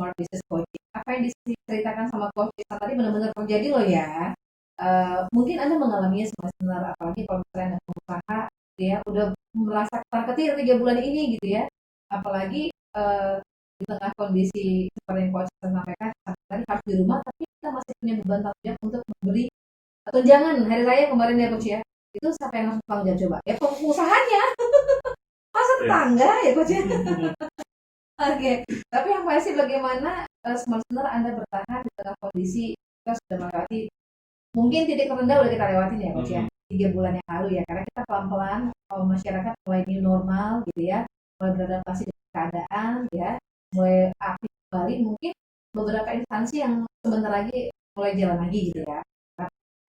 Smart Business Coaching. Apa yang diceritakan sama Coach Tristan tadi benar-benar terjadi loh ya. Mungkin Anda mengalaminya sebenarnya, apalagi kalau misalnya Anda pengusaha, ya udah merasa ketar-ketir 3 bulan ini gitu ya. Apalagi di tengah kondisi seperti yang Coach Tristan sampaikan, tadi harus di rumah, tapi kita masih punya beban tanggung jawab untuk memberi tunjangan hari raya kemarin ya Coach ya. Itu siapa yang harus tanggung jawab coba? Ya pengusahanya, masa tetangga ya Coach ya. Oke, tapi yang pasti bagaimana Smart Listener Anda bertahan di tengah kondisi kita sudah melewati mungkin titik terendah udah kita lewatin ya Coach ya 3 bulan yang lalu ya, karena kita pelan-pelan masyarakat mulai new normal gitu ya, mulai beradaptasi dengan keadaan ya, mulai aktif kembali, mungkin beberapa instansi yang sebentar lagi mulai jalan lagi gitu ya,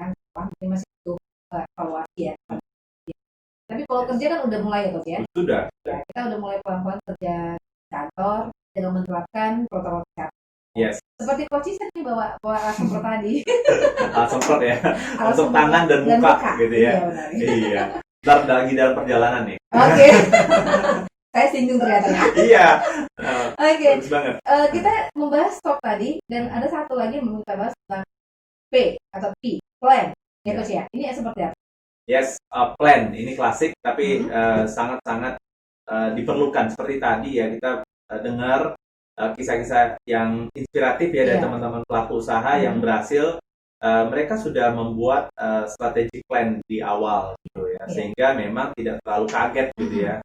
kan ini masih butuh evaluasi ya. Tapi kalau kerja kan udah mulai ya Coach ya. Sudah. Ya, kita udah mulai pelan-pelan kerja kantor dengan menerapkan protokol kesehatan. Yes. Seperti Coach Tristan nih bawa alat semprot tadi. Alat semprot ya. Untuk tangan dan muka gitu ya. Iya. Ntar lagi dalam perjalanan nih. Oke. Saya singgung ternyata. Iya. Oke. Bagus banget. Kita membahas stok tadi dan ada satu lagi yang kita bahas tentang P atau P, plan. Ya Coach ya. Ini seperti apa? Yes, plan. Ini klasik tapi sangat-sangat diperlukan. Seperti tadi ya kita dengar kisah-kisah yang inspiratif ya dari teman-teman pelaku usaha yang berhasil. Mereka sudah membuat strategic plan di awal gitu ya, sehingga memang tidak terlalu kaget gitu ya.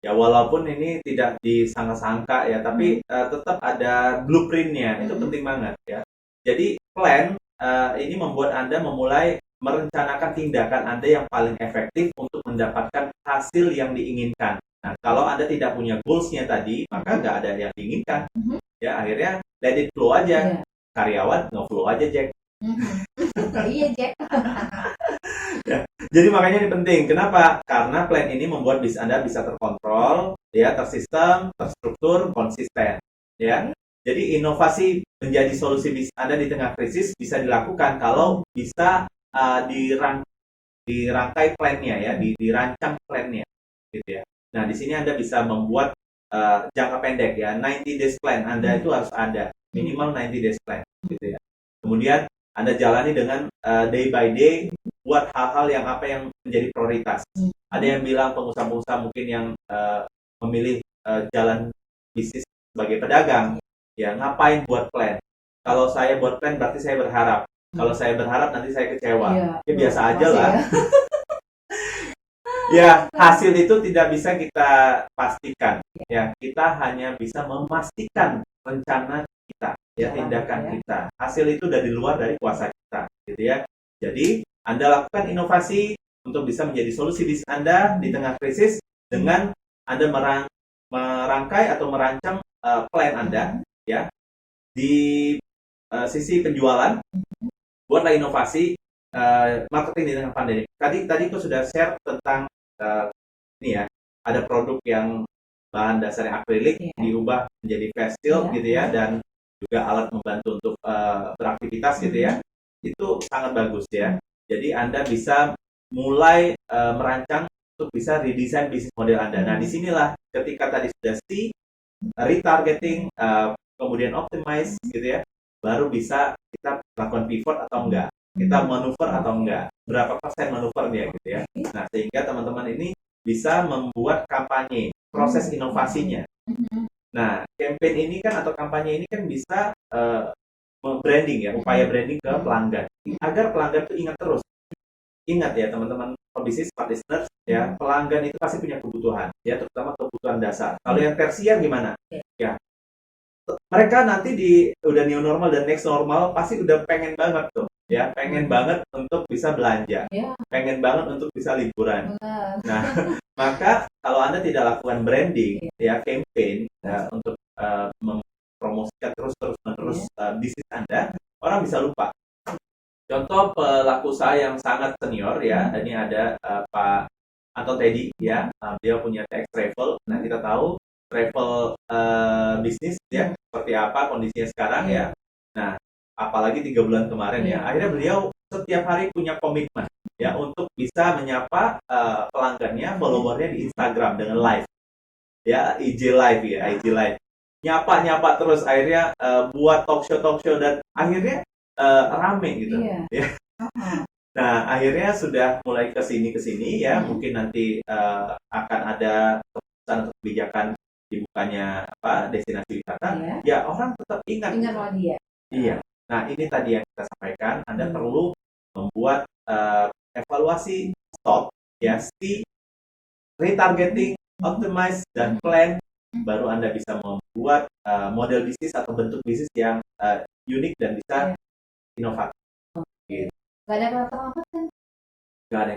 Ya walaupun ini tidak disangka-sangka ya, tapi tetap ada blueprintnya. Itu penting banget ya. Jadi plan ini membuat Anda memulai merencanakan tindakan Anda yang paling efektif untuk mendapatkan hasil yang diinginkan. Nah, kalau Anda tidak punya goals-nya tadi, maka nggak ada yang diinginkan. Ya, akhirnya let it flow aja. Karyawan nge-flow aja, Jack. Iya, Jack. Ya, jadi makanya ini penting. Kenapa? Karena plan ini membuat bisnis Anda bisa terkontrol, ya, tersistem, terstruktur, konsisten. Ya. Jadi inovasi menjadi solusi bisnis Anda di tengah krisis bisa dilakukan kalau bisa dirangkai plan-nya ya, dirancang plan-nya gitu ya. Nah, di sini Anda bisa membuat jangka pendek ya, 90 days plan Anda itu harus ada, minimal 90 days plan gitu ya. Kemudian Anda jalani dengan day by day, buat hal-hal yang menjadi prioritas. Ada yang bilang pengusaha-pengusaha mungkin yang memilih jalan bisnis sebagai pedagang, ya ngapain buat plan? Kalau saya buat plan berarti saya berharap. Kalau saya berharap nanti saya kecewa. Ya biasa aja lah. Ya, hasil itu tidak bisa kita pastikan. Ya, kita hanya bisa memastikan rencana kita, ya, tindakan kita. Hasil itu dari luar dari kuasa kita, gitu ya. Jadi, Anda lakukan inovasi untuk bisa menjadi solusi bisnis Anda di tengah krisis dengan Anda merangkai atau merancang plan Anda, ya. Di sisi penjualan, buatlah inovasi marketing di tengah pandemi. Tadi aku sudah share tentang ini ya, ada produk yang bahan dasarnya akrilik diubah menjadi face shield gitu ya, dan juga alat membantu untuk beraktivitas gitu ya. Itu sangat bagus ya. Jadi Anda bisa mulai merancang untuk bisa redesign bisnis model Anda. Nah, disinilah ketika tadi sudah retargeting, kemudian optimize gitu ya, baru bisa kita lakukan pivot atau enggak, kita manuver atau enggak, berapa persen manuvernya gitu ya. Nah, sehingga teman-teman ini bisa membuat kampanye, proses inovasinya. Nah, campaign ini kan atau kampanye ini kan bisa branding ya, upaya branding ke pelanggan, agar pelanggan itu ingat terus. Ingat ya teman-teman pebisnis, smart listeners ya, pelanggan itu pasti punya kebutuhan ya, terutama kebutuhan dasar. Kalau yang tersier gimana? Ya, mereka nanti udah new normal dan next normal pasti udah pengen banget tuh ya, pengen banget untuk bisa belanja, pengen banget untuk bisa liburan. Nah, maka kalau Anda tidak lakukan branding ya, campaign ya, untuk mempromosikan terus bisnis Anda, orang bisa lupa. Contoh pelaku usaha yang sangat senior ya, ini ada Pak Anton Teddy ya, dia punya TX Travel. Nah, kita tahu travel bisnis ya seperti apa kondisinya sekarang ya. Nah, apalagi 3 bulan kemarin ya, akhirnya beliau setiap hari punya komitmen ya untuk bisa menyapa pelanggannya, followernya di Instagram dengan live ya, IG live. nyapa terus, akhirnya buat talk show dan akhirnya rame gitu. Iya. Ya. Nah, akhirnya sudah mulai ke sini ya, mungkin nanti akan ada keputusan atau kebijakan dibukanya destinasi wisata. Iya. Ya, orang tetap ingat sama dia. Iya. Nah, ini tadi yang kita sampaikan, Anda perlu membuat evaluasi stop, ya, see, retargeting, optimize, dan plan. Baru Anda bisa membuat model bisnis atau bentuk bisnis yang unik dan bisa inovatif. Gitu. Gak ada kata apa kan? Gak ada.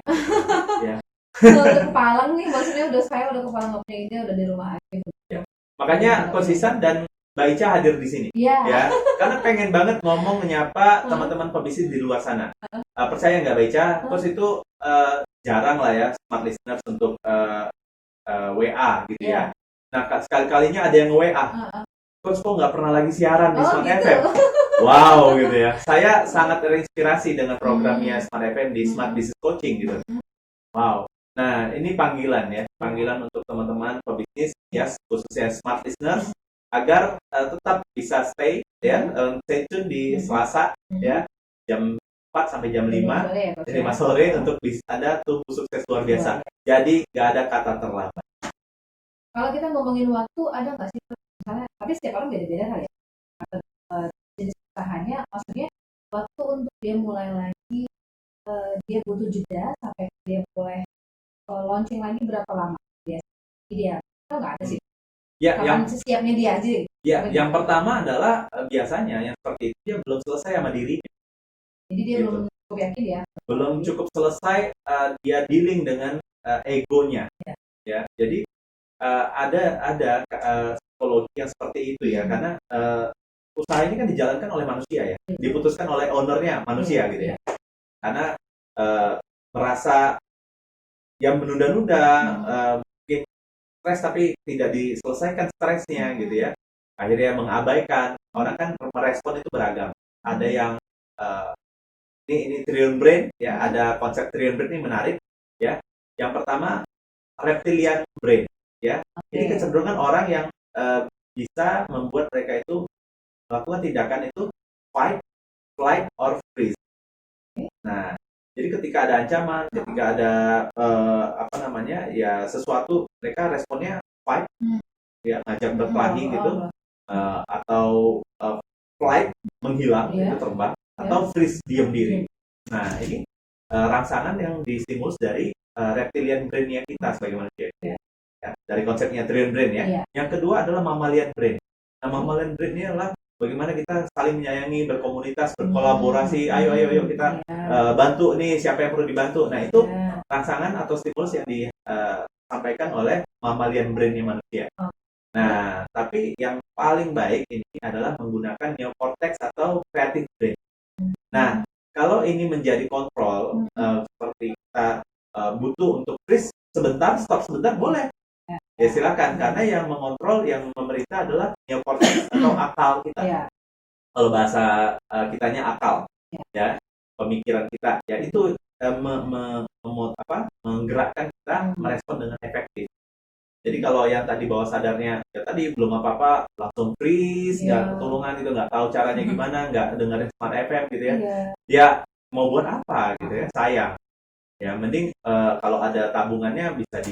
Ya. Udah kepalang nih, maksudnya saya udah kepalang nggak punya ide, udah di rumah aja. Ya. Makanya konsisten dan Mbak Ica hadir di sini. Ya, karena pengen banget ngomong menyapa teman-teman pebisnis di luar sana. Percaya nggak Mbak Ica? Coach itu jarang lah ya smart listeners untuk WA gitu ya. Nah, sekali-kalinya ada yang WA. Coach kok nggak pernah lagi siaran di Smart gitu. FM? Wow gitu ya. Saya sangat terinspirasi dengan programnya Smart FM di Smart Business Coaching gitu. Wow. Nah, ini panggilan ya, panggilan untuk teman-teman pebisnis ya, khususnya smart listeners agar tetap bisa stay tune di Selasa ya, jam 4 sampai jam 5 sore untuk bisa ada tumbuh sukses luar biasa. Jadi gak ada kata terlambat. Kalau kita ngomongin waktu, ada nggak sih misalnya, tapi setiap orang beda-beda kali ya. Jenis usahanya, maksudnya waktu untuk dia mulai lagi, dia butuh jeda sampai dia boleh launching lagi berapa lama biasanya ideal? Itu nggak ada sih. Ya, yang sesiapnya dia aja. Ya, yang pertama adalah biasanya yang seperti itu dia belum selesai sama dirinya. Jadi dia belum cukup yakin ya. Belum cukup selesai dia dealing dengan egonya. Ya, jadi ada psikologi yang seperti itu ya, karena usaha ini kan dijalankan oleh manusia ya, diputuskan oleh ownernya manusia gitu ya. Karena merasa yang menunda-nunda, mungkin stres tapi tidak diselesaikan stresnya gitu ya, akhirnya mengabaikan. Orang kan merespon itu beragam. Ada yang ini trillion brain ya, ada konsep trillion brain ini menarik ya. Yang pertama reptilian brain ya. Ini kecenderungan orang yang bisa membuat mereka itu melakukan tindakan itu fight, flight, or freeze. Nah, jadi ketika ada ancaman, ketika ada sesuatu, mereka responnya fight, ya ngajak berkelahi gitu, atau flight, menghilang, itu terbang, atau freeze, diam diri. Nah, ini rangsangan yang distimulus dari reptilian brain-nya kita sebagai manusia. Ya, dari konsepnya trillion brain ya. Yang kedua adalah mammalian brain. Nah, mammalian brain ini adalah bagaimana kita saling menyayangi, berkomunitas, berkolaborasi. Ayo kita bantu nih siapa yang perlu dibantu. Nah, itu rangsangan atau stimulus yang disampaikan oleh mammalian brain-nya manusia. Nah, tapi yang paling baik ini adalah menggunakan neocortex atau creative brain. Nah, kalau ini menjadi kontrol, seperti kita butuh untuk freeze sebentar, stop sebentar, boleh. Ya silakan, karena yang mengontrol, yang memerintah adalah neocortex atau akal kita. Kalau bahasa kitanya akal, ya, pemikiran kita. Ya itu menggerakkan kita merespon dengan efektif. Jadi kalau yang tadi bawah sadarnya, ya tadi belum apa-apa, langsung freeze, nggak ketulungan gitu, nggak tahu caranya gimana, nggak dengerin Smart FM gitu ya. Ya mau buat apa gitu ya, sayang. Ya mending kalau ada tabungannya bisa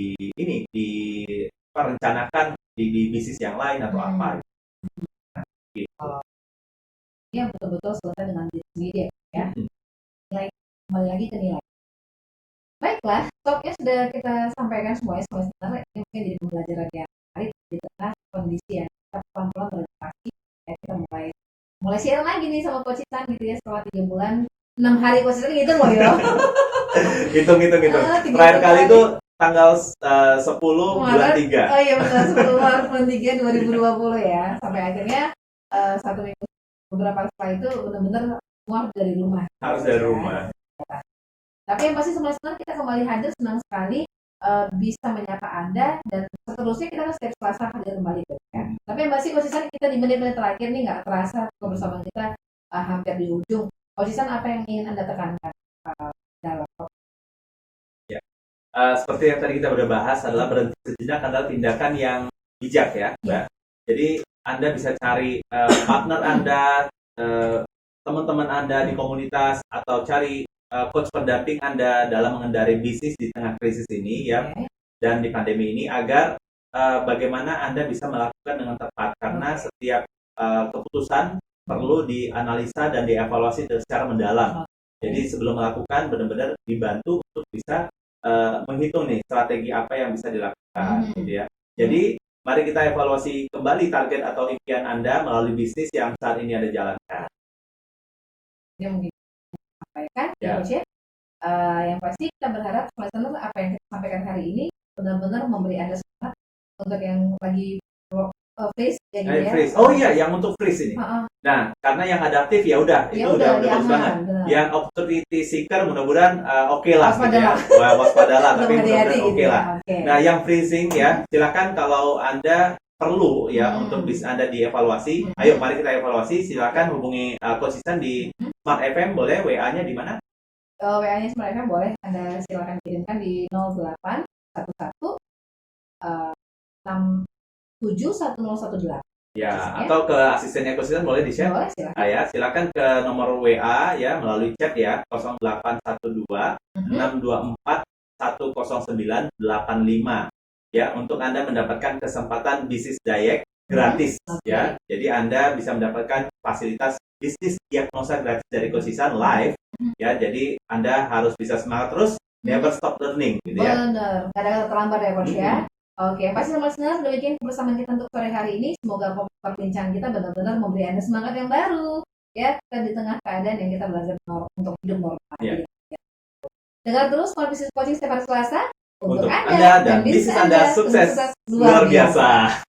direncanakan di bisnis yang lain atau apa. Nah, gitu. Yang betul-betul selesai dengan diri sendiri ya. Nilai, kembali lagi ke nilai. Baiklah, topnya sudah kita sampaikan semuanya sebenarnya. Ini mungkin jadi pembelajaran yang menarik di tengah kondisi yang kita pelan-pelan beradaptasi. Ya, kita mulai siaran lagi nih sama Coach Isan gitu ya, setelah 3 bulan, 6 hari Coach Isan gitu loh ya. Hitung. Terakhir kali itu tanggal 10 bulan 3. Oh iya benar, 10 Maret bulan 3 2020 ya. Sampai akhirnya 1 minggu beberapa setelah itu benar-benar keluar dari rumah. Harus dari rumah. Tapi yang pasti semester kita kembali hadir, senang sekali bisa menyapa Anda, dan seterusnya kita kan setiap Selasa hadir kembali ya. Tapi yang pasti konsisten kita di menit-menit terakhir nih nggak terasa kebersamaan kita hampir di ujung. Konsisten apa yang ingin Anda tekankan dalam ya. Seperti yang tadi kita udah bahas, adalah berhenti sejenak adalah tindakan yang bijak ya, Mbak. Jadi Anda bisa cari partner Anda, teman-teman Anda di komunitas, atau cari coach pendamping Anda dalam mengendari bisnis di tengah krisis ini ya, dan di pandemi ini, agar bagaimana Anda bisa melakukan dengan tepat, karena setiap keputusan perlu dianalisa dan dievaluasi secara mendalam. Jadi sebelum melakukan, benar-benar dibantu untuk bisa menghitung nih strategi apa yang bisa dilakukan, gitu ya. Jadi mari kita evaluasi kembali target atau impian Anda melalui bisnis yang saat ini Anda jalankan. Yang mungkin sampaikan, ya. Coach ya. Yang pasti kita berharap listener apa yang kita sampaikan hari ini benar-benar memberi Anda semangat untuk yang lagi freeze ya gitu ya. Freeze. Oh iya, yang untuk freeze ini. Nah, karena yang adaptif ya udah, itu udah bagus banget. Yang opportunity seeker mudah-mudahan oke lah gitu ya. Wah, waspadalah, tapi mudah-mudahan oke lah. Nah, yang freezing ya, silakan kalau Anda perlu ya untuk bisa Anda dievaluasi. Ayo mari kita evaluasi. Silakan hubungi konsisten di Smart FM, boleh WA-nya di mana? WA-nya Smart FM boleh Anda silakan kirimkan di 0811 671018. Ya, atau ke asistennya konsisten boleh di-share. Boleh, silakan. Ya, silakan ke nomor WA ya melalui chat ya, 0812 624 10985. Ya, untuk Anda mendapatkan kesempatan bisnis Dayek gratis ya. Jadi Anda bisa mendapatkan fasilitas bisnis diagnosa gratis dari Konsisten live ya. Jadi Anda harus bisa semangat terus, never stop learning gitu ya. Benar, nggak ada kata terlambat ya Coach ya. Oke, pasti listener, demikian kebersamaan kita untuk sore hari ini. Semoga perbincangan kita benar-benar memberi Anda semangat yang baru ya, kita di tengah keadaan yang kita belajar untuk hidup normal. Ya. Dengar terus Smart Business Coaching setiap hari Selasa untuk Anda dan bisnis Anda sukses luar biasa.